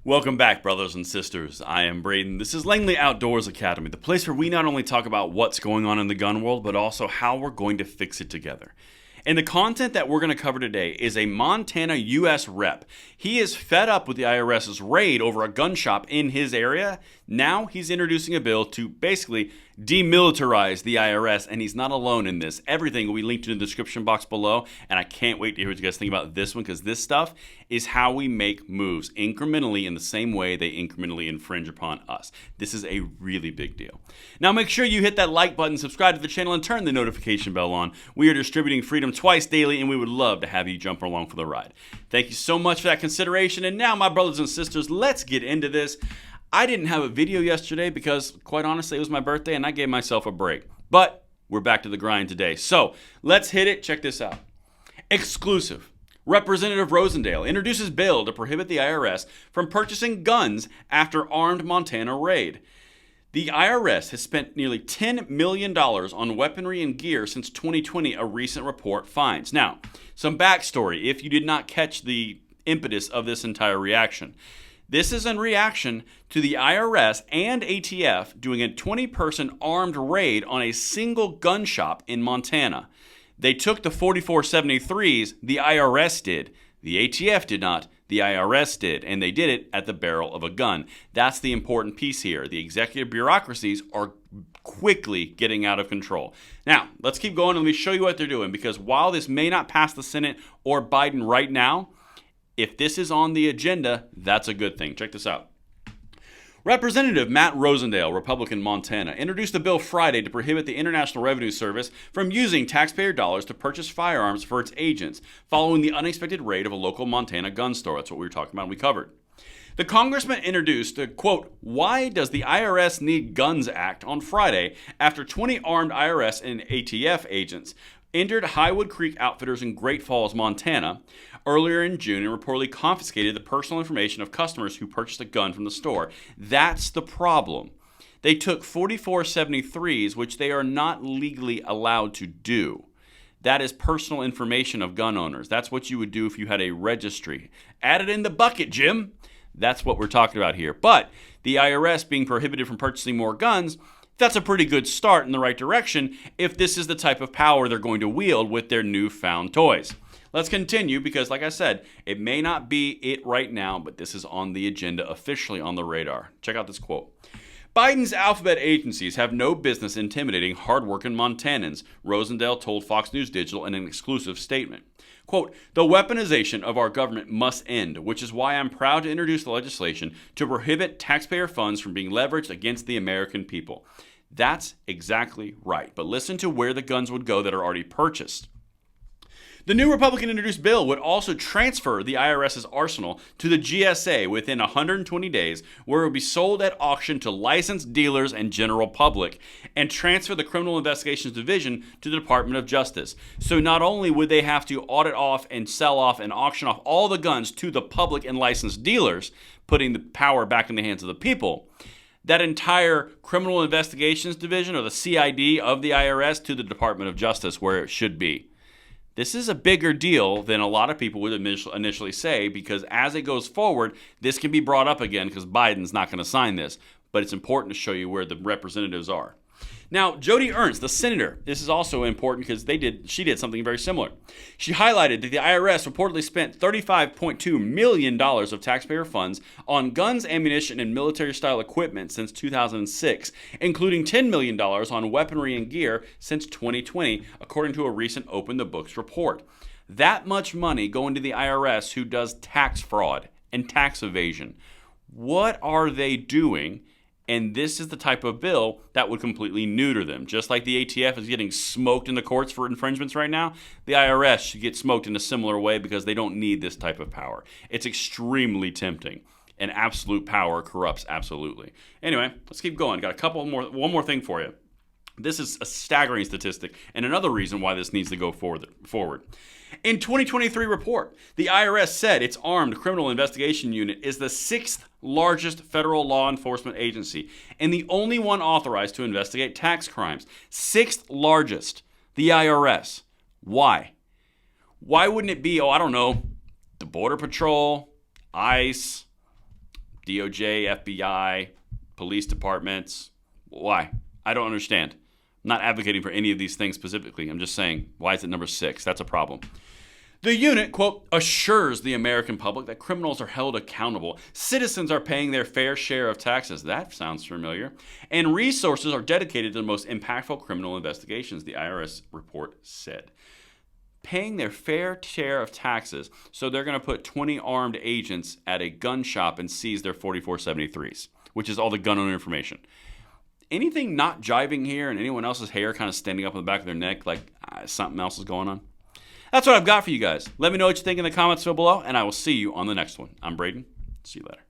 Welcome back, brothers and sisters. I am Braden. This is Langley Outdoors Academy, the place where we not only talk about what's going on in the gun world, but also how we're going to fix it together. And the content that we're going to cover today is a Montana U.S. rep. He is fed up with the IRS's raid over a gun shop in his area. Now he's introducing a bill to basically demilitarize the IRS, and he's not alone in this. Everything will be linked in the description box below, and I can't wait to hear what you guys think about this one, because this stuff is how we make moves incrementally in the same way they incrementally infringe upon us. This is a really big deal. Now make sure you hit that like button, subscribe to the channel, and turn the notification bell on. We are distributing freedom twice daily, and we would love to have you jump along for the ride. Thank you so much for that consideration, and now, my brothers and sisters, let's get into this. I didn't have a video yesterday because, quite honestly, it was my birthday and I gave myself a break. But we're back to the grind today. So let's hit it. Check this out. Exclusive. Representative Rosendale introduces bill to prohibit the IRS from purchasing guns after armed Montana raid. The IRS has spent nearly $10 million on weaponry and gear since 2020, a recent report finds. Now, some backstory if you did not catch the impetus of this entire reaction. This is in reaction to the IRS and ATF doing a 20-person armed raid on a single gun shop in Montana. They took the 4473s, the IRS did. The ATF did not, the IRS did, and they did it at the barrel of a gun. That's the important piece here. The executive bureaucracies are quickly getting out of control. Now, let's keep going and let me show you what they're doing, because while this may not pass the Senate or Biden right now, if this is on the agenda, that's a good thing. Check this out. Representative Matt Rosendale, Republican, Montana, introduced a bill Friday to prohibit the International Revenue Service from using taxpayer dollars to purchase firearms for its agents following the unexpected raid of a local Montana gun store. That's what we were talking about and we covered. The congressman introduced the, quote, "Why Does the IRS Need Guns Act" on Friday after 20 armed IRS and ATF agents entered Highwood Creek Outfitters in Great Falls, Montana, earlier in June and reportedly confiscated the personal information of customers who purchased a gun from the store. That's the problem. They took 4473s, which they are not legally allowed to do. That is personal information of gun owners. That's what you would do if you had a registry. Add it in the bucket, Jim. That's what we're talking about here. But the IRS being prohibited from purchasing more guns, that's a pretty good start in the right direction if this is the type of power they're going to wield with their newfound toys. Let's continue because, like I said, it may not be it right now, but this is on the agenda officially on the radar. Check out this quote. Biden's alphabet agencies have no business intimidating hardworking Montanans, Rosendale told Fox News Digital in an exclusive statement. Quote, "The weaponization of our government must end, which is why I'm proud to introduce the legislation to prohibit taxpayer funds from being leveraged against the American people." That's exactly right. But listen to where the guns would go that are already purchased. The new Republican-introduced bill would also transfer the IRS's arsenal to the GSA within 120 days, where it would be sold at auction to licensed dealers and general public, and transfer the Criminal Investigations Division to the Department of Justice. So not only would they have to audit off and sell off and auction off all the guns to the public and licensed dealers, putting the power back in the hands of the people, that entire Criminal Investigations Division, or the CID of the IRS, to the Department of Justice, where it should be. This is a bigger deal than a lot of people would initially say, because as it goes forward, this can be brought up again because Biden's not going to sign this. But it's important to show you where the representatives are. Now, Jody Ernst, the senator, this is also important because she did something very similar. She highlighted that the IRS reportedly spent $35.2 million of taxpayer funds on guns, ammunition, and military-style equipment since 2006, including $10 million on weaponry and gear since 2020, according to a recent Open the Books report. That much money going to the IRS, who does tax fraud and tax evasion. What are they doing? And this is the type of bill that would completely neuter them. Just like the ATF is getting smoked in the courts for infringements right now, the IRS should get smoked in a similar way because they don't need this type of power. It's extremely tempting, and absolute power corrupts absolutely. Anyway, let's keep going. Got one more thing for you. This is a staggering statistic and another reason why this needs to go forward. In 2023 report, the IRS said its Armed Criminal Investigation Unit is the 6th largest federal law enforcement agency and the only one authorized to investigate tax crimes. 6th largest, the IRS. Why? Why wouldn't it be, the Border Patrol, ICE, DOJ, FBI, police departments. Why? I don't understand. I'm not advocating for any of these things specifically. I'm just saying, why is it number 6? That's a problem. The unit, quote, assures the American public that criminals are held accountable, citizens are paying their fair share of taxes. That sounds familiar. And resources are dedicated to the most impactful criminal investigations, the IRS report said. Paying their fair share of taxes, so they're going to put 20 armed agents at a gun shop and seize their 4473s, which is all the gun owner information. Anything not jiving here and anyone else's hair kind of standing up on the back of their neck like something else is going on? That's what I've got for you guys. Let me know what you think in the comments below, and I will see you on the next one. I'm Braden. See you later.